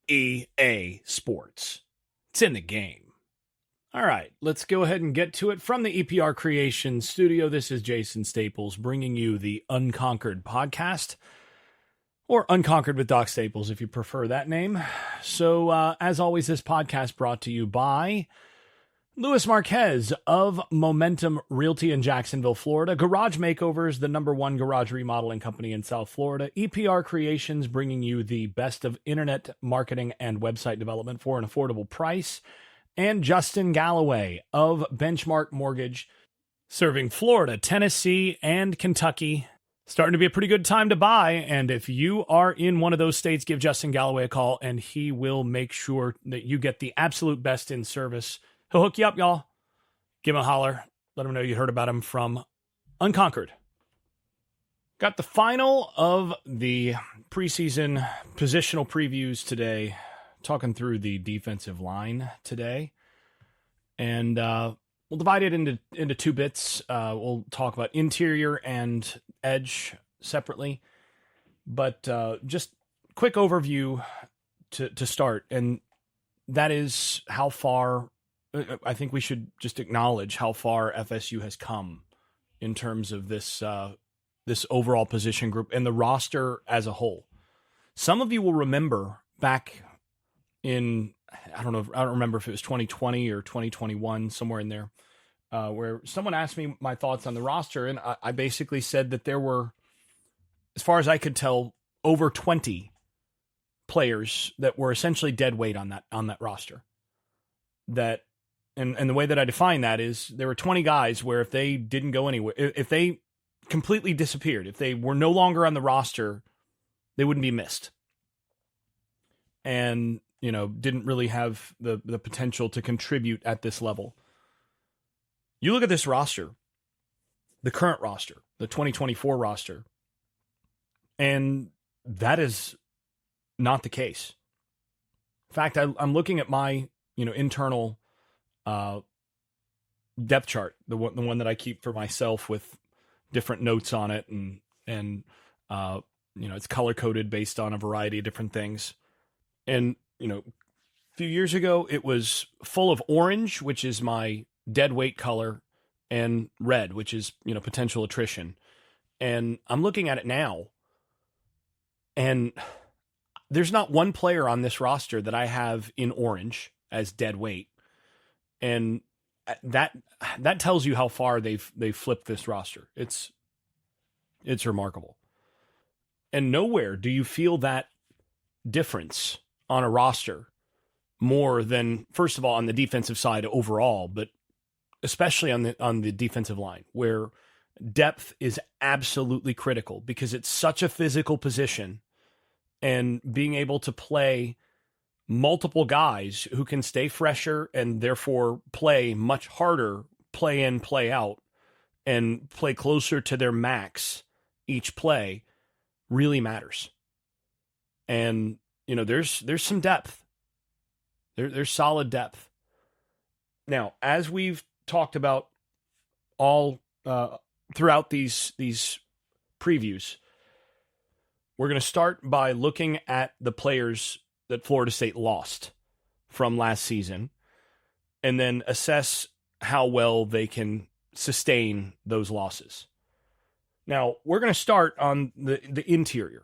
EA Sports. It's in the game. All right, let's go ahead and get to it. From the EPR Creations studio, this is Jason Staples bringing you the Unconquered podcast, or Unconquered with Doc Staples if you prefer that name. So, as always, this podcast brought to you by Luis Marquez of Momentum Realty in Jacksonville, Florida. Garage Makeovers, the #1 garage remodeling company in South Florida. EPR Creations, bringing you the best of internet marketing and website development for an affordable price. And Justin Galloway of Benchmark Mortgage, serving Florida, Tennessee, and Kentucky. Starting to be a pretty good time to buy. And if you are in one of those states, give Justin Galloway a call, and he will make sure that you get the absolute best in service. He'll hook you up, y'all. Give him a holler. Let him know you heard about him from Unconquered. Got the final of the preseason positional previews today. Talking through the defensive line today. And we'll divide it into two bits. We'll talk about interior and edge separately. But just quick overview to start. And that is how far... I think we should just acknowledge how far FSU has come in terms of this overall position group and the roster as a whole. Some of you will remember back in, I don't remember if it was 2020 or 2021, somewhere in there, where someone asked me my thoughts on the roster, and I basically said that there were, as far as I could tell, over 20 players that were essentially dead weight on that roster. And the way that I define that is there were 20 guys where if they didn't go anywhere, if they completely disappeared, if they were no longer on the roster, they wouldn't be missed. And, didn't really have the potential to contribute at this level. You look at this roster, the current roster, the 2024 roster, and that is not the case. In fact, I'm looking at my, internal depth chart, the one that I keep for myself with different notes on it, and it's color coded based on a variety of different things. And a few years ago it was full of orange, which is my dead weight color, and red, which is potential attrition. And I'm looking at it now, and there's not one player on this roster that I have in orange as dead weight. And that tells you how far they've flipped this roster. It's remarkable. And nowhere do you feel that difference on a roster more than, first of all, on the defensive side overall, but especially on the defensive line, where depth is absolutely critical because it's such a physical position, and being able to play multiple guys who can stay fresher and therefore play much harder, play in, play out, and play closer to their max each play really matters. And, there's some depth. There's solid depth. Now, as we've talked about all throughout these previews, we're going to start by looking at the players that Florida State lost from last season, and then assess how well they can sustain those losses. Now, we're going to start on the interior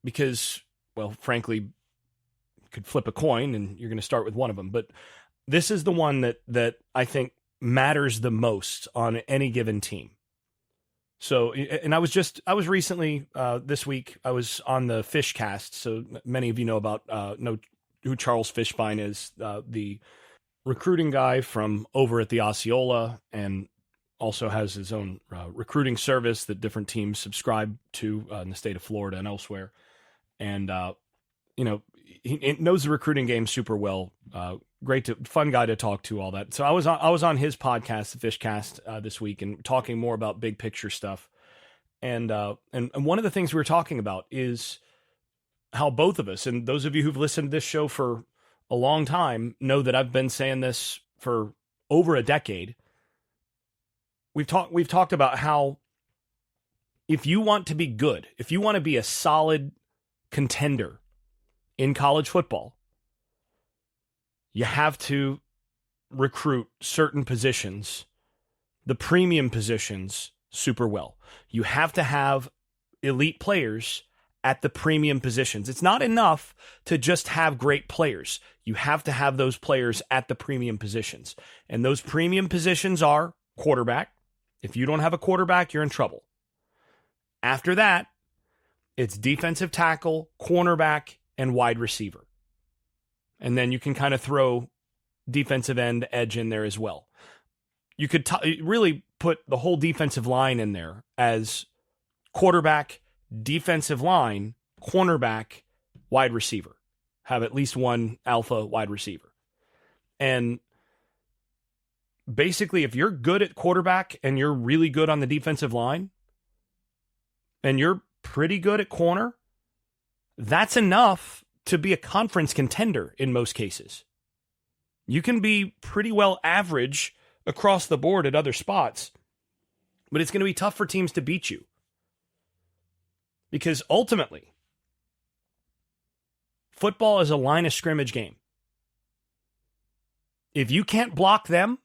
because, well, frankly, you could flip a coin and you're going to start with one of them. But this is the one that I think matters the most on any given team. So, and I was recently, this week, I was on the Fishcast. So many of you know who Charles Fishbein is, the recruiting guy from over at the Osceola, and also has his own recruiting service that different teams subscribe to in the state of Florida and elsewhere. And, he knows the recruiting game super well. Fun guy to talk to, all that. So I was on his podcast, the Fishcast, this week, and talking more about big picture stuff. And one of the things we were talking about is how both of us, and those of you who've listened to this show for a long time know that I've been saying this for over a decade. We've talked about how if you want to be good, if you want to be a solid contender in college football, you have to recruit certain positions, the premium positions, super well. You have to have elite players at the premium positions. It's not enough to just have great players. You have to have those players at the premium positions. And those premium positions are quarterback. If you don't have a quarterback, you're in trouble. After that, it's defensive tackle, cornerback, and wide receiver. And then you can kind of throw defensive end, edge in there as well. You could really put the whole defensive line in there as quarterback, defensive line, cornerback, wide receiver. Have at least one alpha wide receiver. And basically, if you're good at quarterback and you're really good on the defensive line, and you're pretty good at corner, that's enough to be a conference contender in most cases. You can be pretty well average across the board at other spots, but it's going to be tough for teams to beat you. Because ultimately, football is a line of scrimmage game. If you can't block them,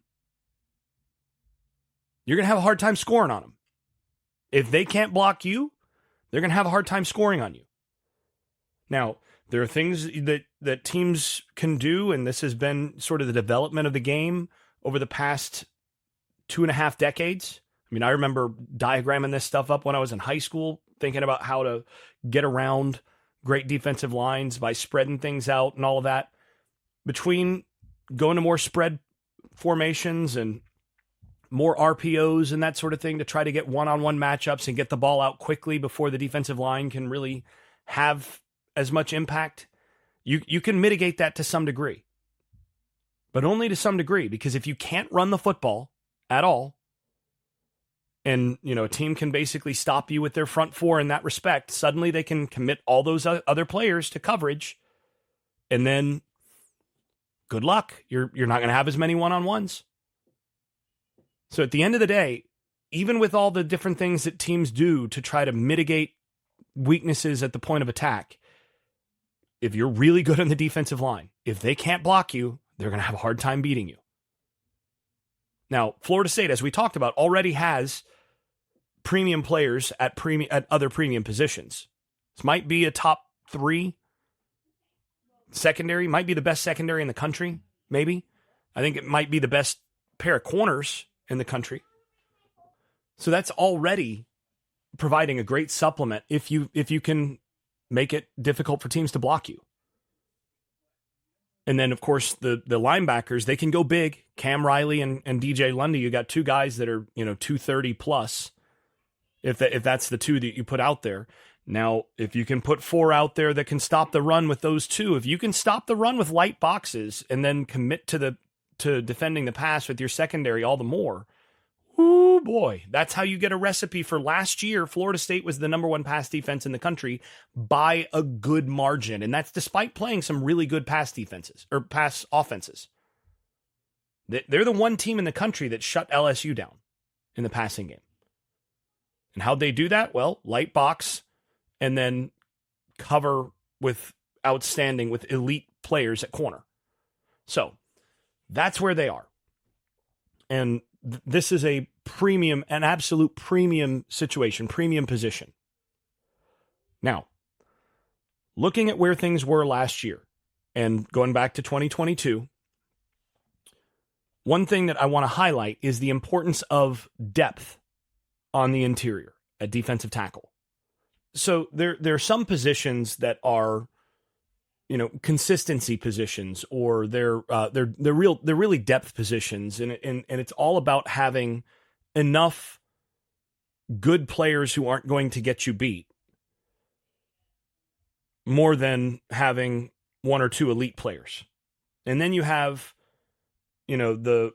you're going to have a hard time scoring on them. If they can't block you, they're going to have a hard time scoring on you. Now, there are things that teams can do, and this has been sort of the development of the game over the past 2.5 decades. I mean, I remember diagramming this stuff up when I was in high school, thinking about how to get around great defensive lines by spreading things out and all of that. Between going to more spread formations and more RPOs and that sort of thing to try to get one-on-one matchups and get the ball out quickly before the defensive line can really have as much impact, you can mitigate that to some degree. But only to some degree, because if you can't run the football at all, and a team can basically stop you with their front four in that respect, suddenly they can commit all those other players to coverage, and then good luck. You're not going to have as many one-on-ones. So at the end of the day, even with all the different things that teams do to try to mitigate weaknesses at the point of attack, if you're really good on the defensive line, if they can't block you, they're going to have a hard time beating you. Now, Florida State, as we talked about, already has premium players at other premium positions. This might be a top 3 secondary, might be the best secondary in the country, maybe. I think it might be the best pair of corners in the country. So that's already providing a great supplement if you can make it difficult for teams to block you. And then, of course, the linebackers, they can go big. Cam Riley and DJ Lundy, you got 2 guys that are 230 plus, if that's the 2 that you put out there. Now, if you can put 4 out there that can stop the run with those 2, if you can stop the run with light boxes and then commit to defending the pass with your secondary all the more, oh boy, that's how you get a recipe for last year. Florida State was the number 1 pass defense in the country by a good margin. And that's despite playing some really good pass defenses or pass offenses. They're the one team in the country that shut LSU down in the passing game. And how'd they do that? Well, light box and then cover with elite players at corner. So that's where they are. And this is an absolute premium situation, premium position. Now, looking at where things were last year and going back to 2022, one thing that I want to highlight is the importance of depth on the interior at defensive tackle. So there are some positions that are, consistency positions, or they're really depth positions, and it's all about having enough good players who aren't going to get you beat, more than having 1 or 2 elite players. And then you have, the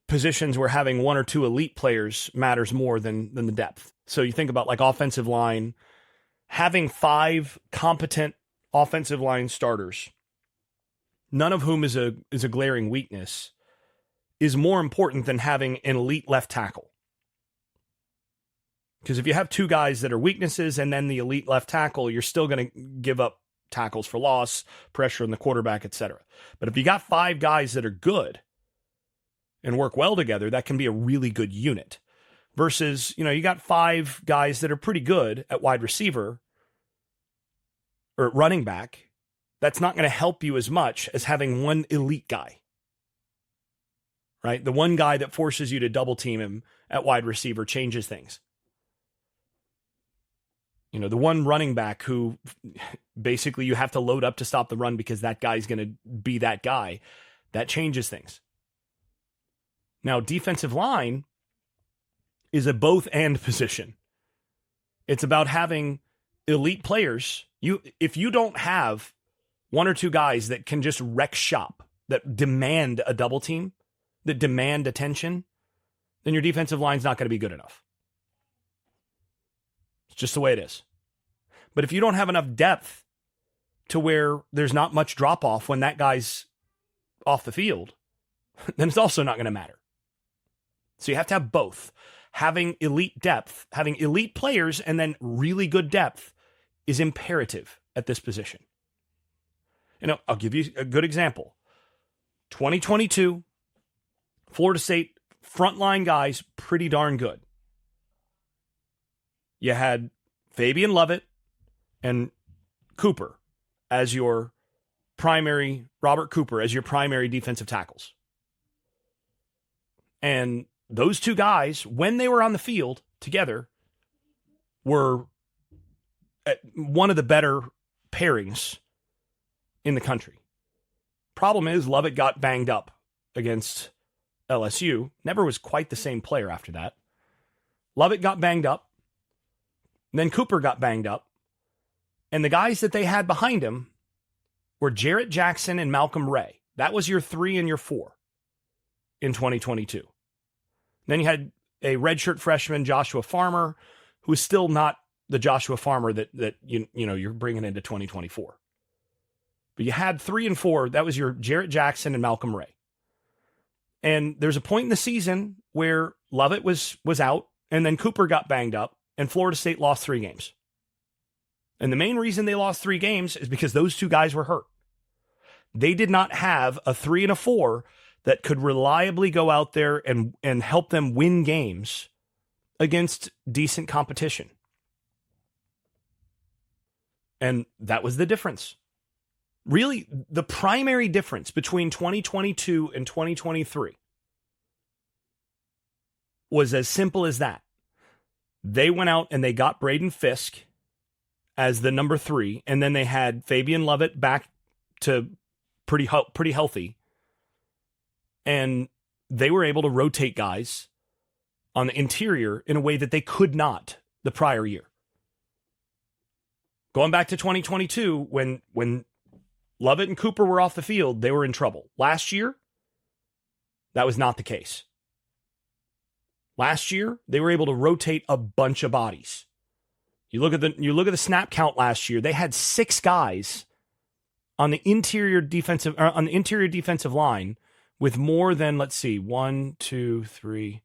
positions where having 1 or 2 elite players matters more than the depth. So you think about like offensive line, having 5 competent offensive line starters, none of whom is a glaring weakness, is more important than having an elite left tackle. Because if you have 2 guys that are weaknesses and then the elite left tackle, you're still going to give up tackles for loss, pressure on the quarterback, etc. But if you got 5 guys that are good and work well together, that can be a really good unit. Versus, you got 5 guys that are pretty good at wide receiver or at running back. That's not going to help you as much as having one elite guy, right? The one guy that forces you to double team him at wide receiver changes things. The one running back who basically you have to load up to stop the run because that guy's going to be that guy, that changes things. Now, defensive line is a both and position. It's about having elite players. If you don't have 1 or 2 guys that can just wreck shop, that demand a double team, that demand attention, then your defensive line's not going to be good enough. It's just the way it is. But if you don't have enough depth to where there's not much drop off when that guy's off the field, then it's also not going to matter. So you have to have both. Having elite depth, having elite players, and then really good depth is imperative at this position. I'll give you a good example. 2022, Florida State frontline guys, pretty darn good. You had Fabien Lovett and Cooper as your primary, Robert Cooper as your primary defensive tackles. And those 2 guys, when they were on the field together, were one of the better pairings in the country. Problem is, Lovett got banged up against LSU. Never was quite the same player after that. Lovett got banged up. Then Cooper got banged up. And the guys that they had behind him were Jarrett Jackson and Malcolm Ray. That was your 3 and your 4 in 2022. Then you had a redshirt freshman, Joshua Farmer, who is still not the Joshua Farmer that you're bringing into 2024. But you had 3 and 4. That was your Jarrett Jackson and Malcolm Ray. And there's a point in the season where Lovett was out, and then Cooper got banged up, and Florida State lost 3 games. And the main reason they lost 3 games is because those 2 guys were hurt. They did not have a 3 and a 4 that could reliably go out there and help them win games against decent competition. And that was the difference. Really, the primary difference between 2022 and 2023 was as simple as that. They went out and they got Braden Fiske as the number 3, and then they had Fabien Lovett back to pretty healthy. And they were able to rotate guys on the interior in a way that they could not the prior year. Going back to 2022, when Lovett and Cooper were off the field, they were in trouble. Last year, that was not the case. Last year, they were able to rotate a bunch of bodies. You look at the snap count last year. They had 6 guys on the interior defensive line with more than, 1, 2, 3,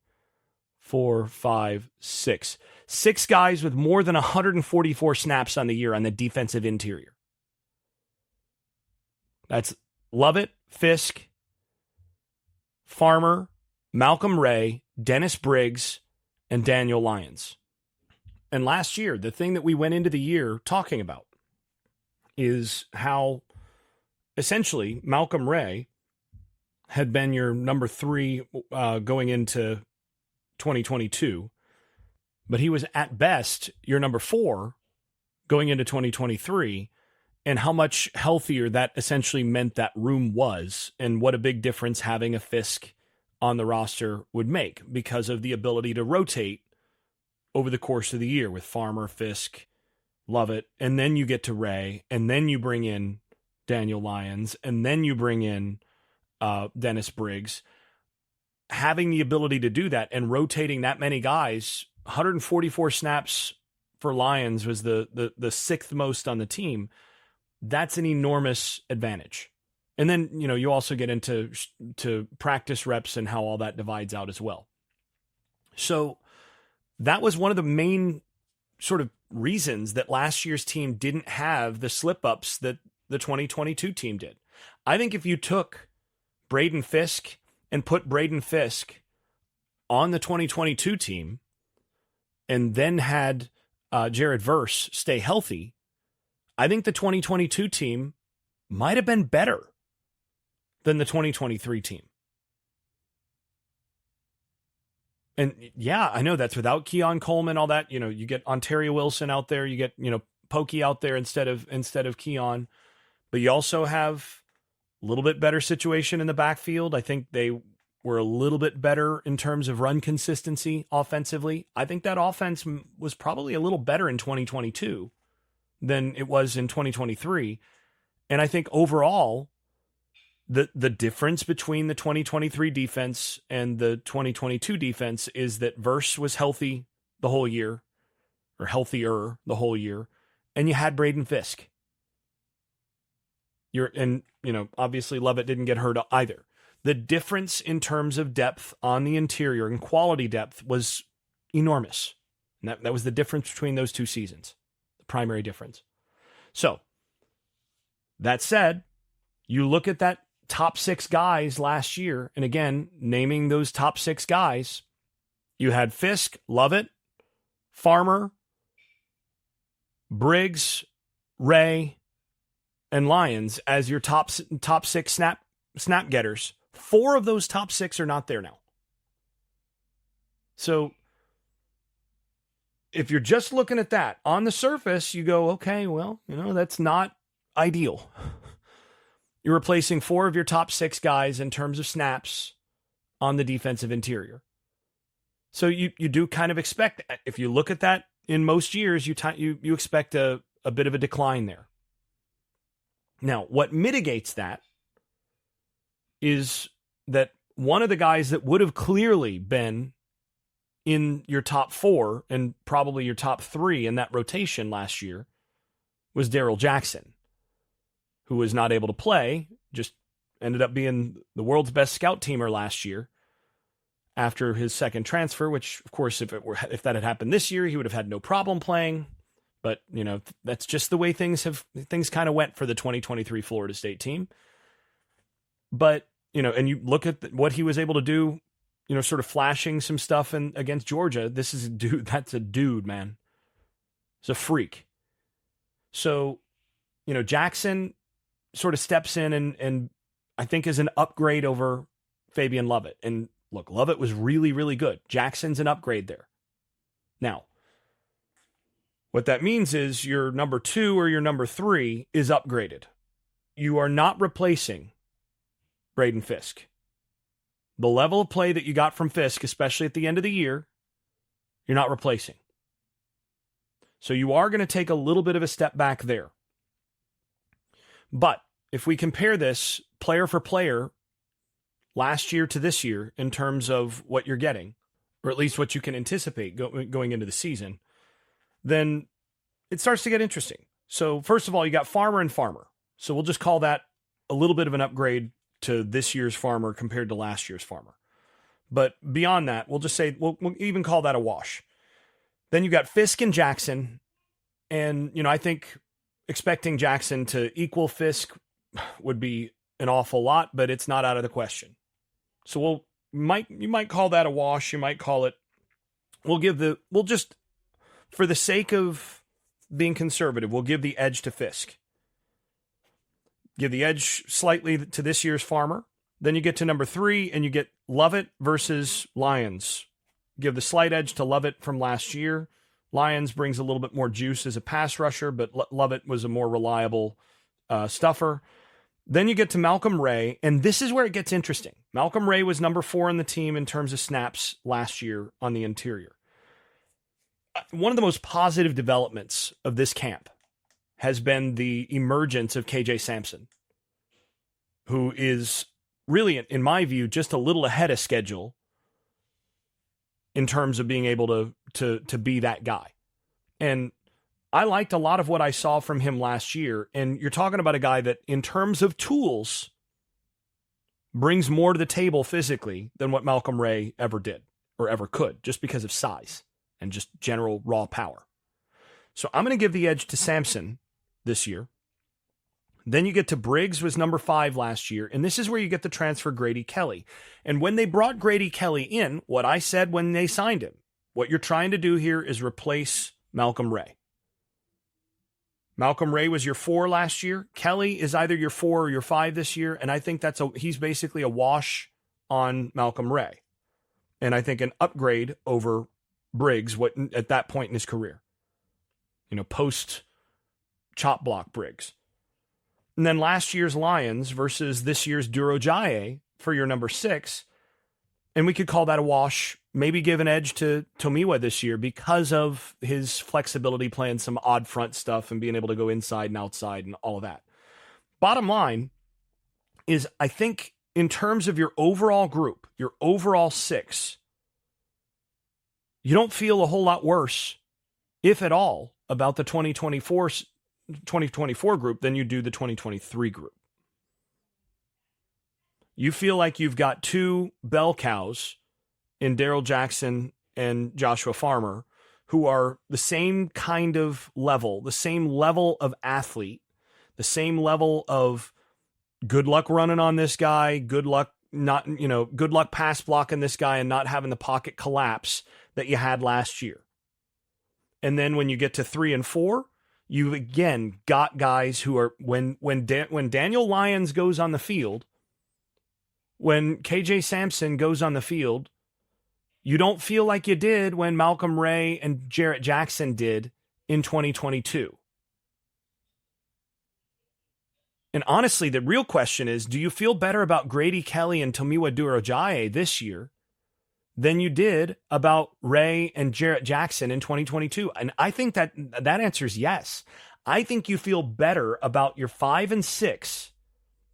4, 5, 6. 6 guys with more than 144 snaps on the year on the defensive interior. That's Lovett, Fiske, Farmer, Malcolm Ray, Dennis Briggs, and Daniel Lyons. And last year, the thing that we went into the year talking about is how essentially Malcolm Ray had been your number 3 going into 2022, but he was at best your number 4 going into 2023, and how much healthier that essentially meant that room was, and what a big difference having a Fiske on the roster would make because of the ability to rotate over the course of the year with Farmer, Fiske, Lovett, and then you get to Ray, and then you bring in Daniel Lyons, and then you bring in Dennis Briggs. Having the ability to do that and rotating that many guys, 144 snaps for Lyons was the 6th most on the team. That's an enormous advantage. And then, you also get into practice reps and how all that divides out as well. So that was one of the main sort of reasons that last year's team didn't have the slip-ups that the 2022 team did. I think if you took Braden Fiske and put Braden Fiske on the 2022 team and then had Jared Verse stay healthy, I think the 2022 team might have been better than the 2023 team. And yeah, I know that's without Keon Coleman, all that. You get Ontario Wilson out there, you get, Pokey out there instead of Keon. But you also have a little bit better situation in the backfield. I think they were a little bit better in terms of run consistency offensively. I think that offense was probably a little better in 2022 than it was in 2023. And I think overall, the difference between the 2023 defense and the 2022 defense is that Verse was healthy the whole year, or healthier the whole year, and you had Braden Fiske. Obviously Lovett didn't get hurt either. The difference in terms of depth on the interior and quality depth was enormous. And that was the difference between those two seasons, the primary difference. So, that said, you look at that top 6 guys last year, and again, naming those top 6 guys, you had Fiske, Lovett, Farmer, Briggs, Ray, and Lyons as your top 6 snap getters. 4 of those top 6 are not there now. So if you're just looking at that on the surface, you go, okay, well, that's not ideal. You're replacing 4 of your top 6 guys in terms of snaps on the defensive interior. So you do kind of expect, if you look at that in most years, you expect a bit of a decline there. Now, what mitigates that is that one of the guys that would have clearly been in your top 4 and probably your top 3 in that rotation last year was Darrell Jackson, who was not able to play, just ended up being the world's best scout teamer last year after his second transfer, which, of course, if that had happened this year, he would have had no problem playing. But, that's just the way things kind of went for the 2023 Florida State team. But, and you look at what he was able to do, sort of flashing some stuff against Georgia. This is a dude. That's a dude, man. It's a freak. So, Jackson sort of steps in and I think is an upgrade over Fabien Lovett. And look, Lovett was really, really good. Jackson's an upgrade there. Now, what that means is your number 2 or your number 3 is upgraded. You are not replacing Braden Fiske. The level of play that you got from Fiske, especially at the end of the year, you're not replacing. So you are going to take a little bit of a step back there. But if we compare this player for player last year to this year in terms of what you're getting, or at least what you can anticipate going into the season, then it starts to get interesting. So first of all, you got Farmer and Farmer. So we'll just call that a little bit of an upgrade to this year's Farmer compared to last year's Farmer. But beyond that, we'll just say, we'll even call that a wash. Then you got Fiske and Jackson. And, I think expecting Jackson to equal Fiske would be an awful lot, but it's not out of the question. So you might call that a wash. You might call it, we'll just, for the sake of being conservative, we'll give the edge to Fiske. Give the edge slightly to this year's Farmer. Then you get to number 3 and you get Lovett versus Lyons. Give the slight edge to Lovett from last year. Lyons brings a little bit more juice as a pass rusher, but Lovett was a more reliable stuffer. Then you get to Malcolm Ray, and this is where it gets interesting. Malcolm Ray was number 4 on the team in terms of snaps last year on the interior. One of the most positive developments of this camp has been the emergence of KJ Sampson, who is really, in my view, just a little ahead of schedule in terms of being able to be that guy. And I liked a lot of what I saw from him last year. And you're talking about a guy that, in terms of tools, brings more to the table physically than what Malcolm Ray ever did or ever could, just because of size and just general raw power. So I'm going to give the edge to Sampson this year. Then you get to Briggs, was number 5 last year. And this is where you get the transfer Grady Kelly. And when they brought Grady Kelly in, what I said when they signed him, what you're trying to do here is replace Malcolm Ray. Malcolm Ray was your 4 last year. Kelly is either your 4 or your 5 this year. And I think he's basically a wash on Malcolm Ray. And I think an upgrade over Briggs at that point in his career. Post chop block Briggs. And then last year's Lions versus this year's Durojaye for your number 6. And we could call that a wash, maybe give an edge to Tomiwa this year because of his flexibility playing some odd front stuff and being able to go inside and outside and all of that. Bottom line is, I think in terms of your overall group, your overall 6, you don't feel a whole lot worse, if at all, about the 2024 group than you do the 2023 group. You feel like you've got 2 bell cows in Darrell Jackson and Joshua Farmer, who are the same kind of level, the same level of athlete, the same level of good luck running on this guy, good luck pass blocking this guy and not having the pocket collapse that you had last year. And then when you get to 3 and 4, you've again got guys who are, when Daniel Lyons goes on the field, when KJ Sampson goes on the field, you don't feel like you did when Malcolm Ray and Jarrett Jackson did in 2022. And honestly, the real question is, do you feel better about Grady Kelly and Tomiwa Durojaye this year than you did about Ray and Jarrett Jackson in 2022? And I think that answer is yes. I think you feel better about your 5 and 6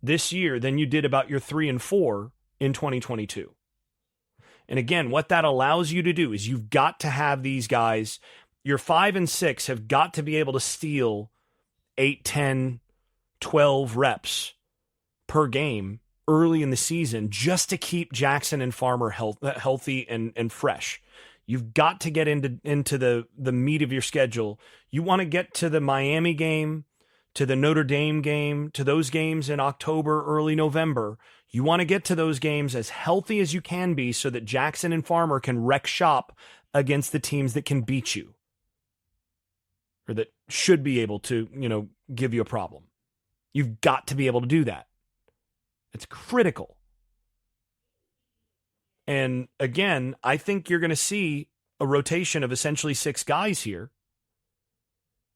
this year than you did about your 3 and 4 in 2022. And again, what that allows you to do is you've got to have these guys, your 5 and 6 have got to be able to steal 8, 10, 12 reps per game early in the season just to keep Jackson and Farmer healthy and fresh. You've got to get into the meat of your schedule. You want to get to the Miami game, to the Notre Dame game, to those games in October, early November. You want to get to those games as healthy as you can be so that Jackson and Farmer can wreck shop against the teams that can beat you or that should be able to, give you a problem. You've got to be able to do that. It's critical. And again, I think you're going to see a rotation of essentially 6 guys here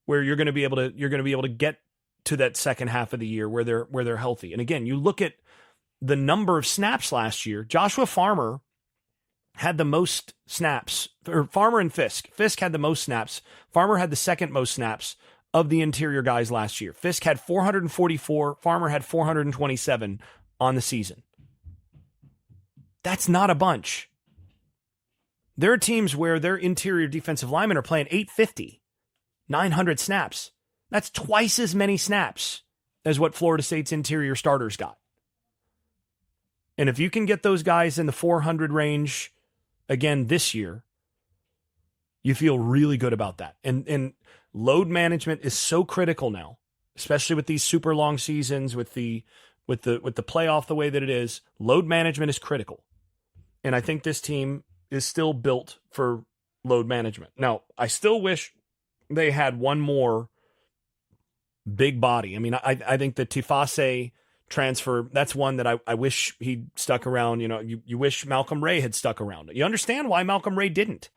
where you're going to be able to get to that second half of the year where they're healthy. And again, you look at the number of snaps last year. Joshua Farmer had the most snaps, or Farmer and Fiske. Fiske had the most snaps. Farmer had the second most snaps of the interior guys last year. Fiske had 444. Farmer had 427 on the season. That's not a bunch. There are teams where their interior defensive linemen are playing 850, 900 snaps. That's twice as many snaps as what Florida State's interior starters got. And if you can get those guys in the 400 range again this year, you feel really good about that. And load management is so critical now, especially with these super long seasons, with the playoff the way that it is. Load management is critical. And I think this team is still built for load management. Now, I still wish they had one more big body. I mean, I think the Tifase transfer, that's one that I wish he'd stuck around. You wish Malcolm Ray had stuck around. You understand why Malcolm Ray didn't.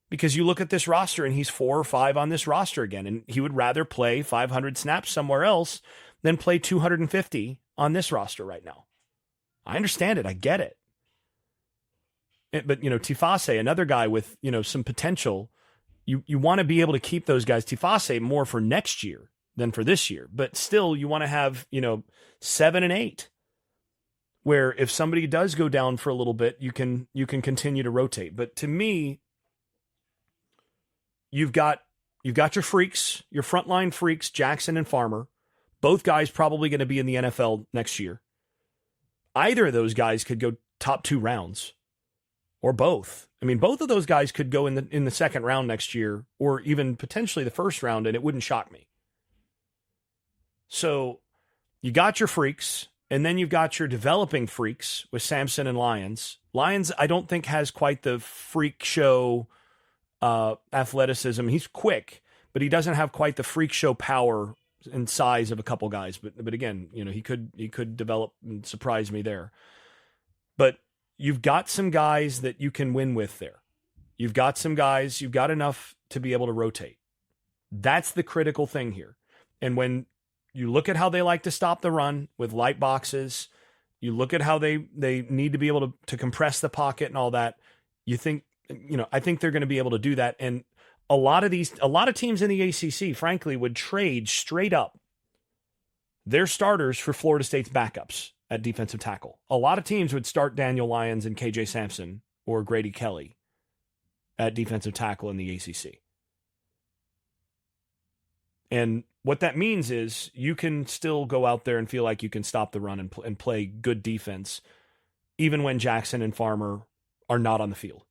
Because you look at this roster and he's 4 or 5 on this roster again, and he would rather play 500 snaps somewhere else than play 250 on this roster right now. I understand it. I get it. But, Tifase, another guy with, some potential, you want to be able to keep those guys. Tifase more for next year than for this year. But still, you want to have, 7 and 8, where if somebody does go down for a little bit, you can continue to rotate. But to me, you've got your freaks, your frontline freaks, Jackson and Farmer. Both guys probably going to be in the NFL next year. Either of those guys could go top 2 rounds. or both. I mean, both of those guys could go in the second round next year, or even potentially the first round, and it wouldn't shock me. So you got your freaks, and then you've got your developing freaks with Sampson and Lyons. Lyons, I don't think, has quite the freak show athleticism. He's quick, but he doesn't have quite the freak show power and size of a couple guys. But again, he could develop and surprise me there. But you've got some guys that you can win with there. You've got some guys, you've got enough to be able to rotate. That's the critical thing here. And when you look at how they like to stop the run with light boxes, you look at how they need to be able to compress the pocket and all that, you think, I think they're going to be able to do that. And a lot of teams in the ACC, frankly, would trade straight up their starters for Florida State's backups at defensive tackle. A lot of teams would start Daniel Lyons and KJ Sampson or Grady Kelly at defensive tackle in the ACC. And what that means is you can still go out there and feel like you can stop the run and play good defense, even when Jackson and Farmer are not on the field.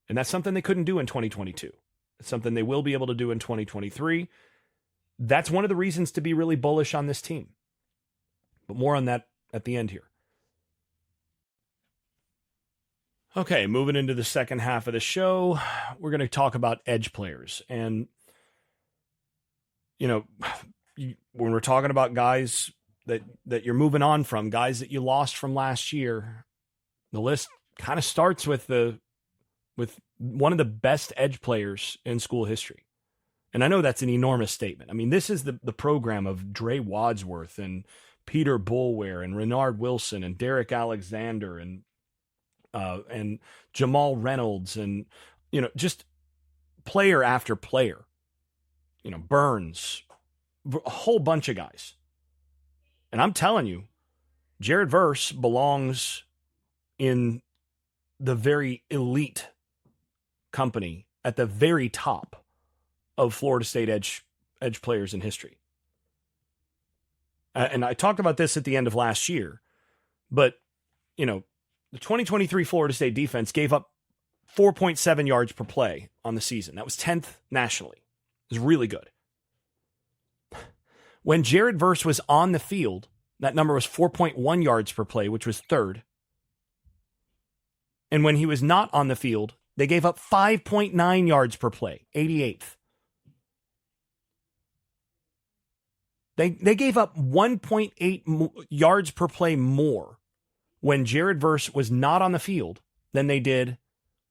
And that's something they couldn't do in 2022. It's something they will be able to do in 2023. That's one of the reasons to be really bullish on this team. But more on that at the end here. Okay, moving into the second half of the show, we're going to talk about edge players. And, when we're talking about guys that you're moving on from, guys that you lost from last year, the list kind of starts with one of the best edge players in school history. And I know that's an enormous statement. I mean, this is the program of Dre Wadsworth and Peter Boulware and Renard Wilson and Derek Alexander and Jamal Reynolds and, just player after player, Burns, a whole bunch of guys. And I'm telling you, Jared Verse belongs in the very elite company at the very top of Florida State edge players in history. And I talked about this at the end of last year, but, the 2023 Florida State defense gave up 4.7 yards per play on the season. That was 10th nationally. It was really good. When Jared Verse was on the field, that number was 4.1 yards per play, which was third. And when he was not on the field, they gave up 5.9 yards per play, 88th. They gave up 1.8 yards per play more when Jared Verse was not on the field than they did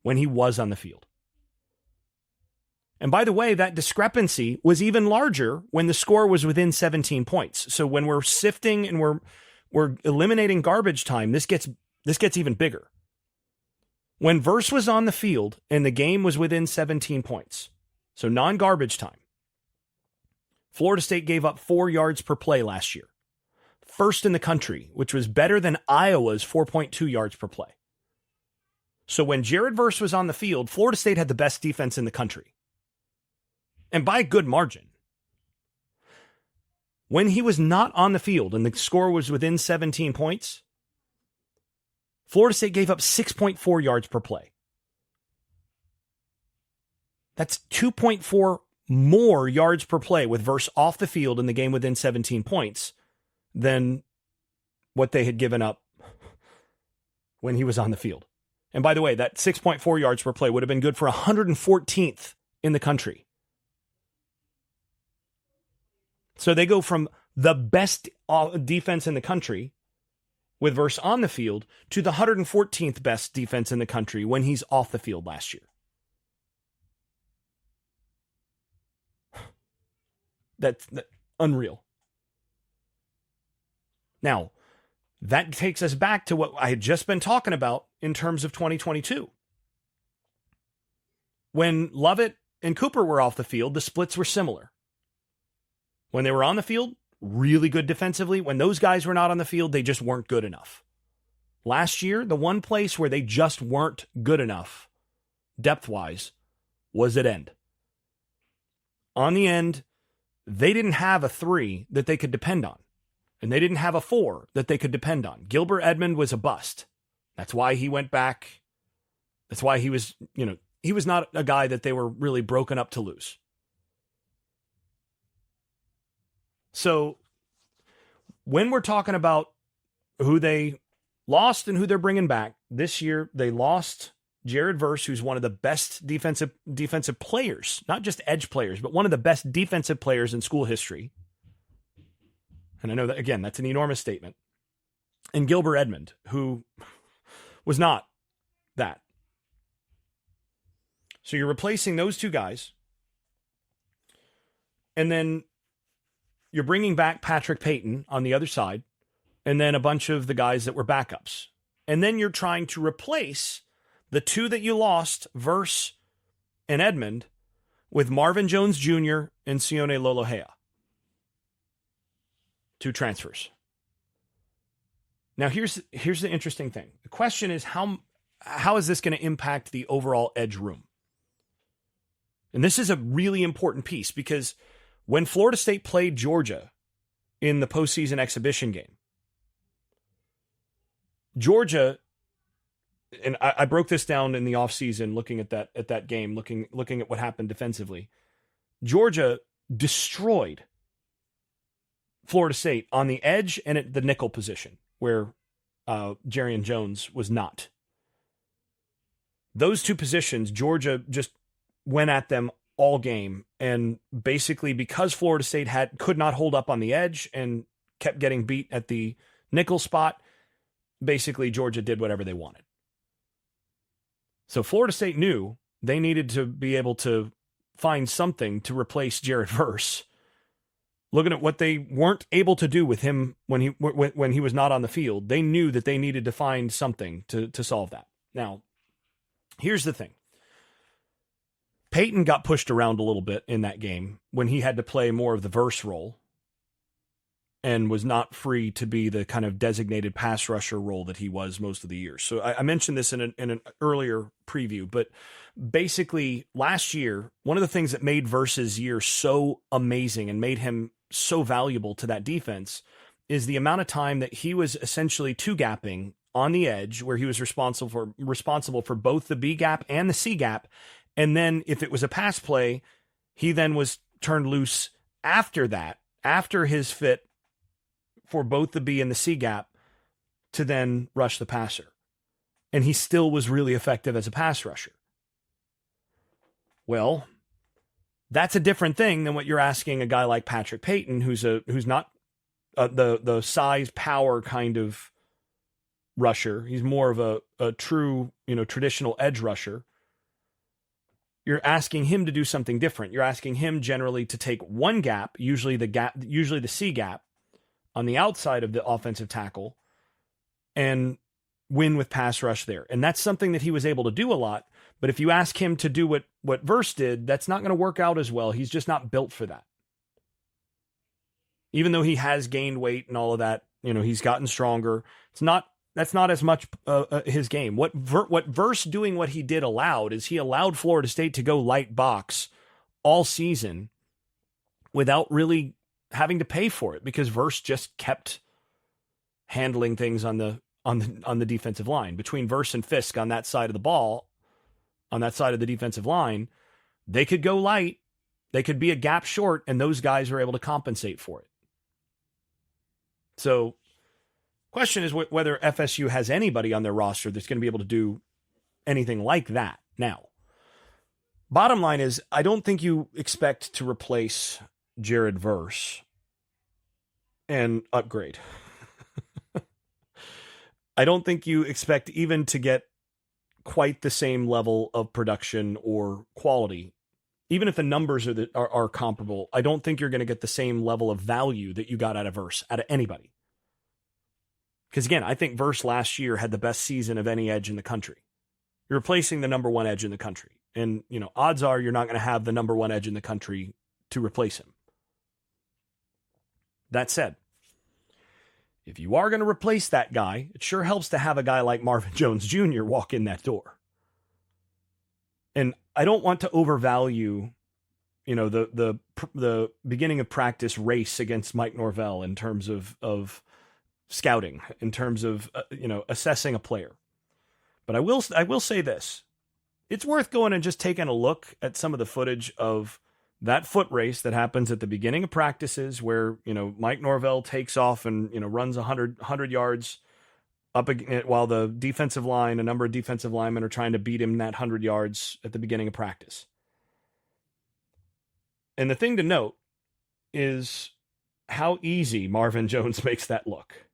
when he was on the field. And by the way, that discrepancy was even larger when the score was within 17 points. So when we're sifting and we're eliminating garbage time, this gets even bigger. When Verse was on the field and the game was within 17 points, so non-garbage time, Florida State gave up 4 yards per play last year. First in the country, which was better than Iowa's 4.2 yards per play. So when Jared Verse was on the field, Florida State had the best defense in the country. And by a good margin. When he was not on the field and the score was within 17 points, Florida State gave up 6.4 yards per play. That's 2.4 more yards per play with Verse off the field in the game within 17 points than what they had given up when he was on the field. And by the way, that 6.4 yards per play would have been good for 114th in the country. So they go from the best defense in the country with Verse on the field to the 114th best defense in the country when he's off the field last year. That's unreal. Now, that takes us back to what I had just been talking about in terms of 2022. When Lovett and Cooper were off the field, the splits were similar. When they were on the field, really good defensively. When those guys were not on the field, they just weren't good enough. Last year, the one place where they just weren't good enough, depth-wise, was at end. On the end, they didn't have a 3 that they could depend on. And they didn't have a 4 that they could depend on. Gilbert Edmond was a bust. That's why he went back That's why he was not a guy that they were really broken up to lose. So when we're talking about who they lost and who they're bringing back, this year they lost Jared Verse, who's one of the best defensive players, not just edge players, but one of the best defensive players in school history. And I know that, again, that's an enormous statement. And Gilbert Edmond, who was not that. So you're replacing those two guys. And then you're bringing back Patrick Payton on the other side. And then a bunch of the guys that were backups. And then you're trying to replace the two that you lost, Verse and Edmond, with Marvin Jones Jr. and Sione Lolohea. 2 transfers. Now, here's the interesting thing. The question is, how is this going to impact the overall edge room? And this is a really important piece, because when Florida State played Georgia in the postseason exhibition game, Georgia, and I broke this down in the offseason looking at that game, looking at what happened defensively. Georgia destroyed Florida State on the edge and at the nickel position, where Jarrian Jones was not. Those two positions, Georgia just went at them all game. And basically, because Florida State could not hold up on the edge and kept getting beat at the nickel spot, basically Georgia did whatever they wanted. So Florida State knew they needed to be able to find something to replace Jared Verse. Looking at what they weren't able to do with him when he was not on the field, they knew that they needed to find something to solve that. Now, here's the thing. Peyton got pushed around a little bit in that game when he had to play more of the Verse role and was not free to be the kind of designated pass rusher role that he was most of the year. So I mentioned this in an earlier preview, but basically last year, one of the things that made Verse's year so amazing and made him so valuable to that defense is the amount of time that he was essentially two-gapping on the edge, where he was responsible for both the B gap and the C gap. And then if it was a pass play, he then was turned loose after that, after his fit for both the B and the C gap, to then rush the passer. And he still was really effective as a pass rusher. Well, that's a different thing than what you're asking a guy like Patrick Payton, who's not the size power kind of rusher. He's more of a true, traditional edge rusher. You're asking him to do something different. You're asking him generally to take one gap, usually the C gap, on the outside of the offensive tackle, and win with pass rush there. And that's something that he was able to do a lot. But if you ask him to do what Verse did, that's not going to work out as well. He's just not built for that. Even though he has gained weight and all of that, he's gotten stronger. That's not as much his game. What Verse doing what he did allowed is he allowed Florida State to go light box all season without really having to pay for it, because Verse just kept handling things on the defensive line. Between Verse and Fiske on that side of the ball, on that side of the defensive line, they could go light, they could be a gap short, and those guys are able to compensate for it. So, question is whether FSU has anybody on their roster that's going to be able to do anything like that. Now, bottom line is, I don't think you expect to replace Jared Verse and upgrade. I don't think you expect even to get quite the same level of production or quality. Even if the numbers are comparable, I don't think you're going to get the same level of value that you got out of Verse, out of anybody. Because again, I think Verse last year had the best season of any edge in the country. You're replacing the number one edge in the country. And, odds are you're not going to have the number one edge in the country to replace him. That said, if you are going to replace that guy, it sure helps to have a guy like Marvin Jones Jr. walk in that door. And I don't want to overvalue, the beginning of practice race against Mike Norvell in terms of scouting, in terms of assessing a player. But I will say this: it's worth going and just taking a look at some of the footage of that foot race that happens at the beginning of practices where, Mike Norvell takes off and, runs 100 yards up while the defensive line, a number of defensive linemen are trying to beat him that 100 yards at the beginning of practice. And the thing to note is how easy Marvin Jones makes that look.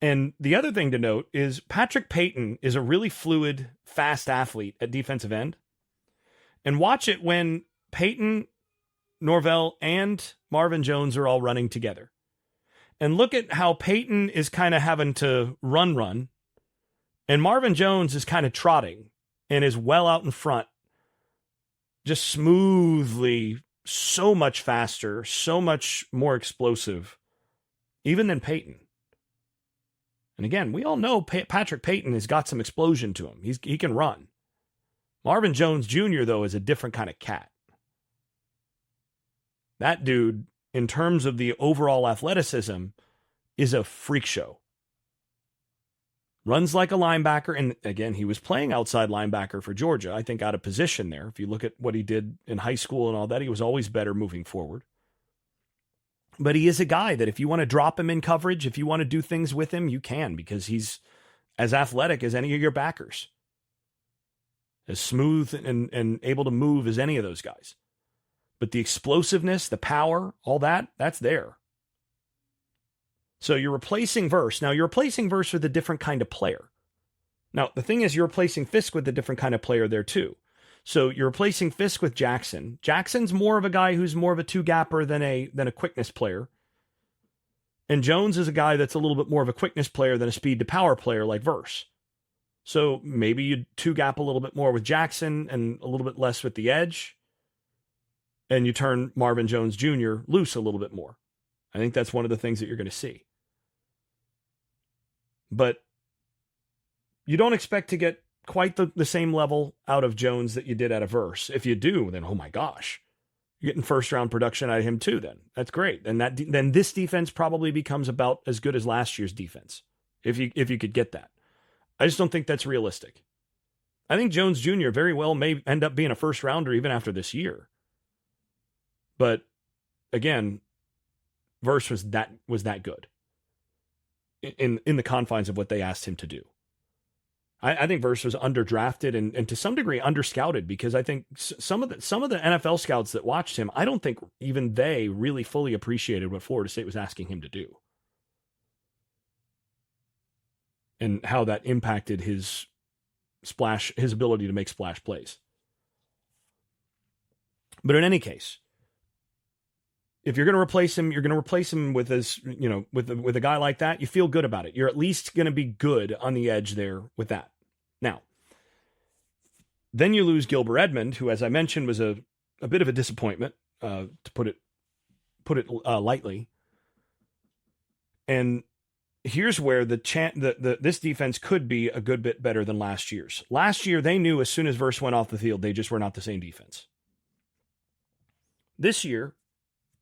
And the other thing to note is Patrick Payton is a really fluid, fast athlete at defensive end. And watch it when Payton, Norvell, and Marvin Jones are all running together. And look at how Payton is kind of having to run, and Marvin Jones is kind of trotting and is well out in front, just smoothly, so much faster, so much more explosive, even than Payton. And again, we all know Patrick Payton has got some explosion to him. He can run. Marvin Jones Jr., though, is a different kind of cat. That dude, in terms of the overall athleticism, is a freak show. Runs like a linebacker, and again, he was playing outside linebacker for Georgia, I think out of position there. If you look at what he did in high school and all that, he was always better moving forward. But he is a guy that if you want to drop him in coverage, if you want to do things with him, you can, because he's as athletic as any of your backers. As smooth and able to move as any of those guys. But the explosiveness, the power, all that's there. So you're replacing Verse. Now, you're replacing Verse with a different kind of player. Now, the thing is, you're replacing Fiske with a different kind of player there, too. So you're replacing Fiske with Jackson. Jackson's more of a guy who's more of a two-gapper than a quickness player. And Jones is a guy that's a little bit more of a quickness player than a speed-to-power player like Verse. So maybe you two-gap a little bit more with Jackson and a little bit less with the edge. And you turn Marvin Jones Jr. loose a little bit more. I think that's one of the things that you're going to see. But you don't expect to get quite the same level out of Jones that you did out of Verse. If you do, then, oh my gosh, you're getting first-round production out of him too then. That's great. And then this defense probably becomes about as good as last year's defense, if you could get that. I just don't think that's realistic. I think Jones Jr. very well may end up being a first-rounder even after this year. But again, Verse was that good in the confines of what they asked him to do. I think Verse was underdrafted and to some degree underscouted, because I think some of the NFL scouts that watched him, I don't think even they really fully appreciated what Florida State was asking him to do and how that impacted his ability to make splash plays. But in any case, if you're going to replace him, you're going to replace him with with a guy like that. You feel good about it. You're at least going to be good on the edge there with that. Now, then you lose Gilbert Edmond, who, as I mentioned, was a bit of a disappointment, to put it lightly. And here's where this defense could be a good bit better than last year's. Last year, they knew as soon as Verse went off the field, they just were not the same defense. This year,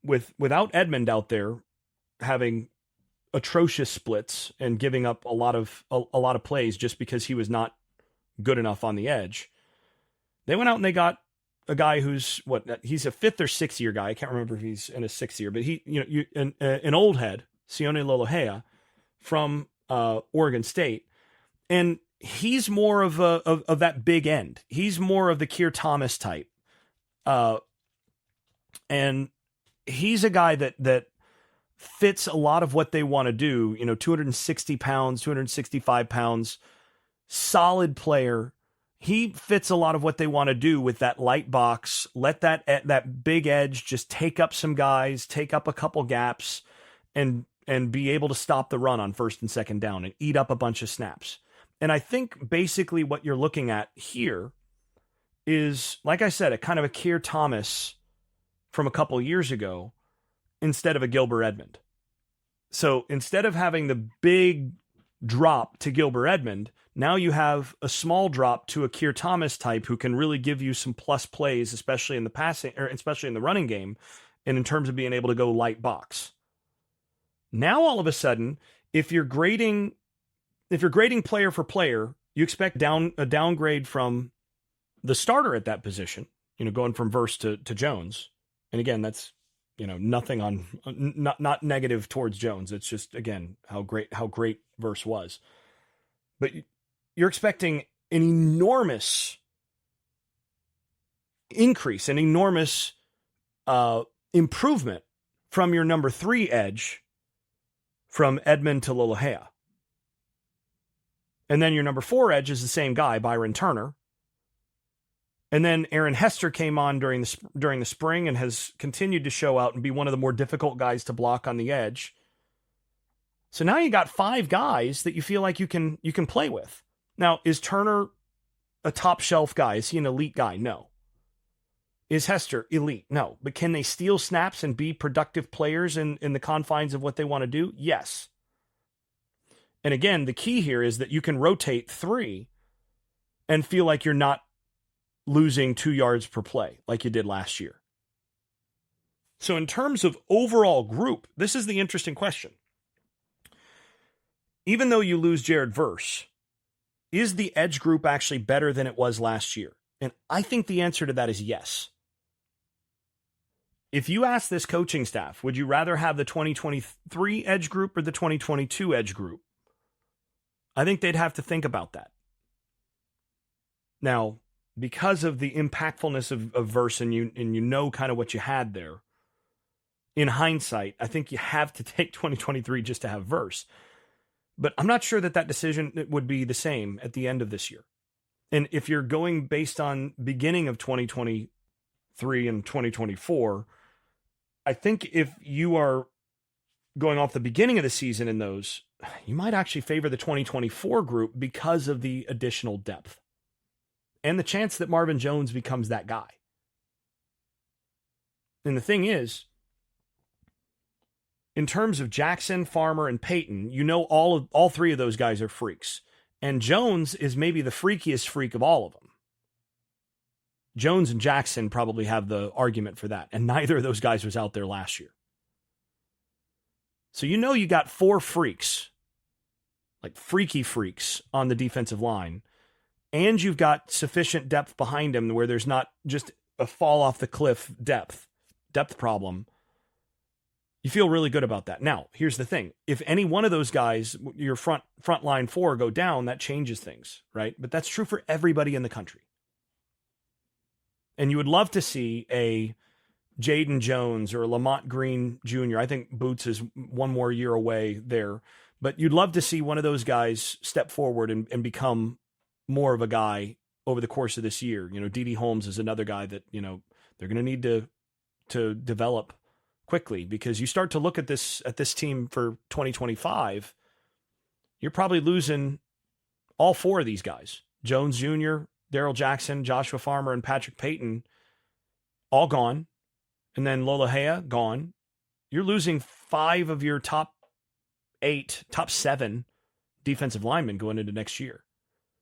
without Edmond out there having atrocious splits and giving up a lot of plays just because he was not good enough on the edge, they went out and they got a guy who's he's a 5th or 6th year guy. I can't remember if he's in his 6th year, but an old head, Sione Lolohea from Oregon State, and he's more of that big end. He's more of the Keir Thomas type, and he's a guy that fits a lot of what they want to do. 260 pounds, 265 pounds, solid player. He fits a lot of what they want to do with that light box. Let that big edge just take up some guys, take up a couple gaps, and be able to stop the run on first and second down and eat up a bunch of snaps. And I think basically what you're looking at here is, like I said, a kind of a Keir Thomas from a couple years ago instead of a Gilbert Edmond. So instead of having the big drop to Gilbert Edmond, now you have a small drop to a Keir Thomas type who can really give you some plus plays, especially in the passing, or especially in the running game, and in terms of being able to go light box. Now all of a sudden, if you're grading player for player, you expect a downgrade from the starter at that position, going from Verse to Jones. And again, that's, nothing on, not negative towards Jones. It's just, again, how great Verse was. But you're expecting an enormous increase, an enormous improvement from your number 3 edge from Edman to Lolohea. And then your number 4 edge is the same guy, Byron Turner. And then Aaron Hester came on during the spring and has continued to show out and be one of the more difficult guys to block on the edge. So now you got 5 guys that you feel like you can play with. Now, is Turner a top shelf guy? Is he an elite guy? No. Is Hester elite? No. But can they steal snaps and be productive players in the confines of what they want to do? Yes. And again, the key here is that you can rotate 3 and feel like you're not losing 2 yards per play like you did last year. So in terms of overall group, this is the interesting question. Even though you lose Jared Verse, is the edge group actually better than it was last year? And I think the answer to that is yes. If you ask this coaching staff, would you rather have the 2023 edge group or the 2022 edge group? I think they'd have to think about that. Now, because of the impactfulness of Verse and you know kind of what you had there, in hindsight, I think you have to take 2023 just to have Verse. But I'm not sure that decision would be the same at the end of this year. And if you're going based on beginning of 2023 and 2024, I think if you are going off the beginning of the season in those, you might actually favor the 2024 group because of the additional depth and the chance that Marvin Jones becomes that guy. And the thing is, in terms of Jackson, Farmer, and Payton, all 3 of those guys are freaks. And Jones is maybe the freakiest freak of all of them. Jones and Jackson probably have the argument for that. And neither of those guys was out there last year. So you got 4 freaks, like freaky freaks on the defensive line. And you've got sufficient depth behind him where there's not just a fall off the cliff depth problem. You feel really good about that. Now, here's the thing. If any one of those guys, your front line 4, go down, that changes things, right? But that's true for everybody in the country. And you would love to see a Jaden Jones or a Lamont Green Jr. I think Boots is one more year away there. But you'd love to see one of those guys step forward and become more of a guy over the course of this year. D.D. Holmes is another guy that, they're going to need to develop quickly, because you start to look at this team for 2025, you're probably losing all 4 of these guys. Jones Jr., Darrell Jackson, Joshua Farmer, and Patrick Payton, all gone. And then Lolohea, gone. You're losing 5 of your top 7 defensive linemen going into next year.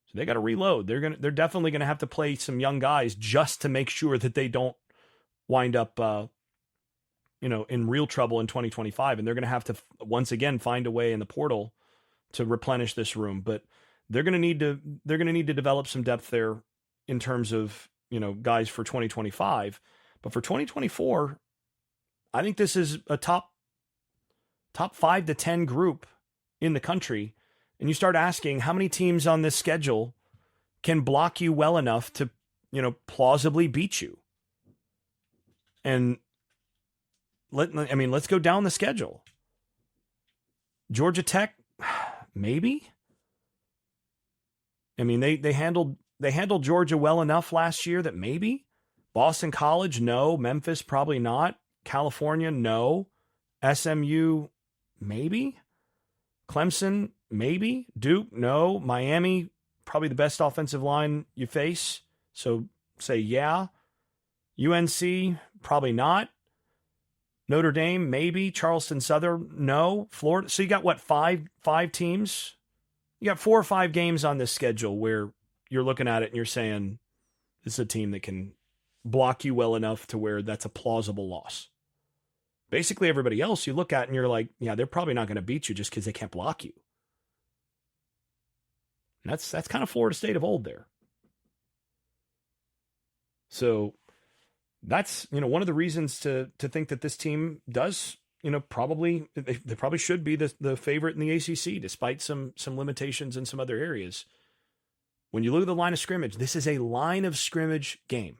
So they got to reload. They're definitely going to have to play some young guys just to make sure that they don't wind up in real trouble in 2025. And they're going to have to, once again, find a way in the portal to replenish this room. But they're going to need to develop some depth there in terms of, guys for 2025. But for 2024, I think this is a top 5 to 10 group in the country. And you start asking how many teams on this schedule can block you well enough to, plausibly beat you. And let's go down the schedule. Georgia Tech, maybe. They handled Georgia well enough last year that maybe. Boston College, no. Memphis, probably not. California, no. SMU, maybe. Clemson, maybe. Duke, no. Miami, probably the best offensive line you face. So say yeah. UNC, probably not. Notre Dame, maybe. Charleston Southern, no. Florida. So you got what, five teams? You got 4 or 5 games on this schedule where you're looking at it and you're saying this is a team that can block you well enough to where that's a plausible loss. Basically, everybody else you look at and you're like, yeah, they're probably not going to beat you just because they can't block you. And that's kind of Florida State of old there. So that's, one of the reasons to think that this team does, probably they probably should be the favorite in the ACC, despite some limitations in some other areas. When you look at the line of scrimmage, this is a line of scrimmage game.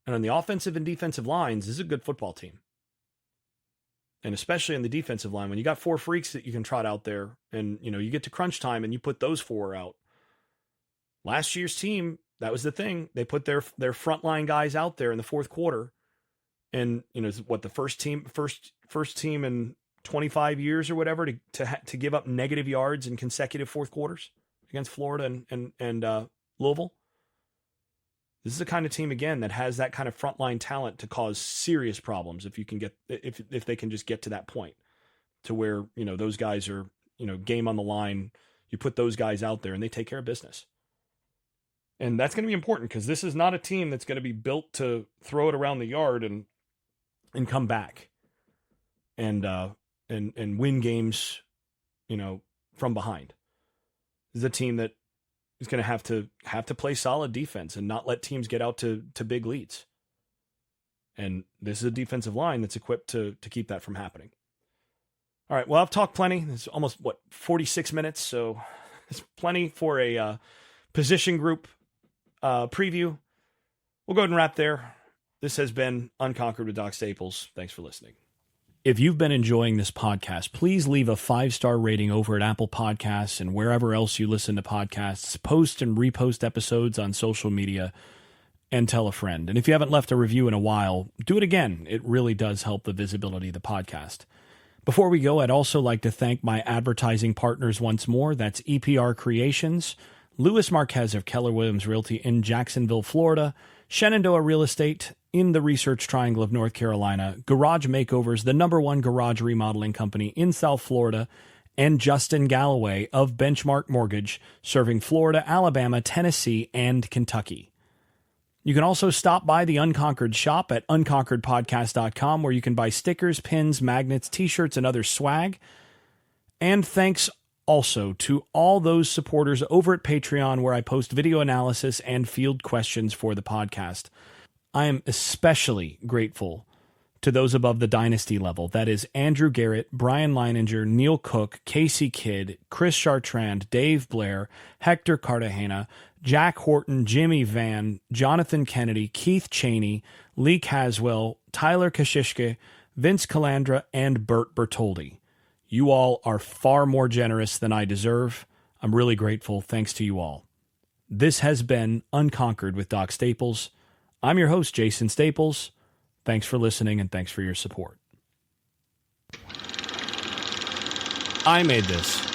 And on the offensive and defensive lines, this is a good football team. And especially on the defensive line, when you got 4 freaks that you can trot out there and, you get to crunch time and you put those 4 out. Last year's team, that was the thing. They put their frontline guys out there in the fourth quarter. And, the first team in 25 years or whatever to give up negative yards in consecutive fourth quarters against Florida and Louisville. This is the kind of team, again, that has that kind of frontline talent to cause serious problems if they can just get to that point to where, those guys are, game on the line. You put those guys out there and they take care of business. And that's going to be important because this is not a team that's going to be built to throw it around the yard and come back and win games, from behind. This is a team that is going to have to play solid defense and not let teams get out to big leads. And this is a defensive line that's equipped to keep that from happening. All right, well, I've talked plenty. It's almost, 46 minutes, so it's plenty for a position group preview. We'll go ahead and wrap there. This has been Unconquered with Doc Staples. Thanks for listening. If you've been enjoying this podcast, please leave a 5-star rating over at Apple Podcasts and wherever else you listen to podcasts. Post and repost episodes on social media and tell a friend. And if you haven't left a review in a while, do it again. It really does help the visibility of the podcast. Before we go, I'd also like to thank my advertising partners once more. That's EPR Creations, Louis Marquez of Keller Williams Realty in Jacksonville, Florida, Shenandoah Real Estate in the Research Triangle of North Carolina, Garage Makeovers, the #1 garage remodeling company in South Florida, and Justin Galloway of Benchmark Mortgage, serving Florida, Alabama, Tennessee, and Kentucky. You can also stop by the Unconquered Shop at unconqueredpodcast.com, where you can buy stickers, pins, magnets, t-shirts, and other swag. And thanks also to all those supporters over at Patreon, where I post video analysis and field questions for the podcast. I am especially grateful to those above the dynasty level. That is Andrew Garrett, Brian Leininger, Neil Cook, Casey Kidd, Chris Chartrand, Dave Blair, Hector Cartagena, Jack Horton, Jimmy Van, Jonathan Kennedy, Keith Cheney, Lee Caswell, Tyler Kashishke, Vince Calandra, and Bert Bertoldi. You all are far more generous than I deserve. I'm really grateful. Thanks to you all. This has been Unconquered with Doc Staples. I'm your host, Jason Staples. Thanks for listening and thanks for your support. I made this.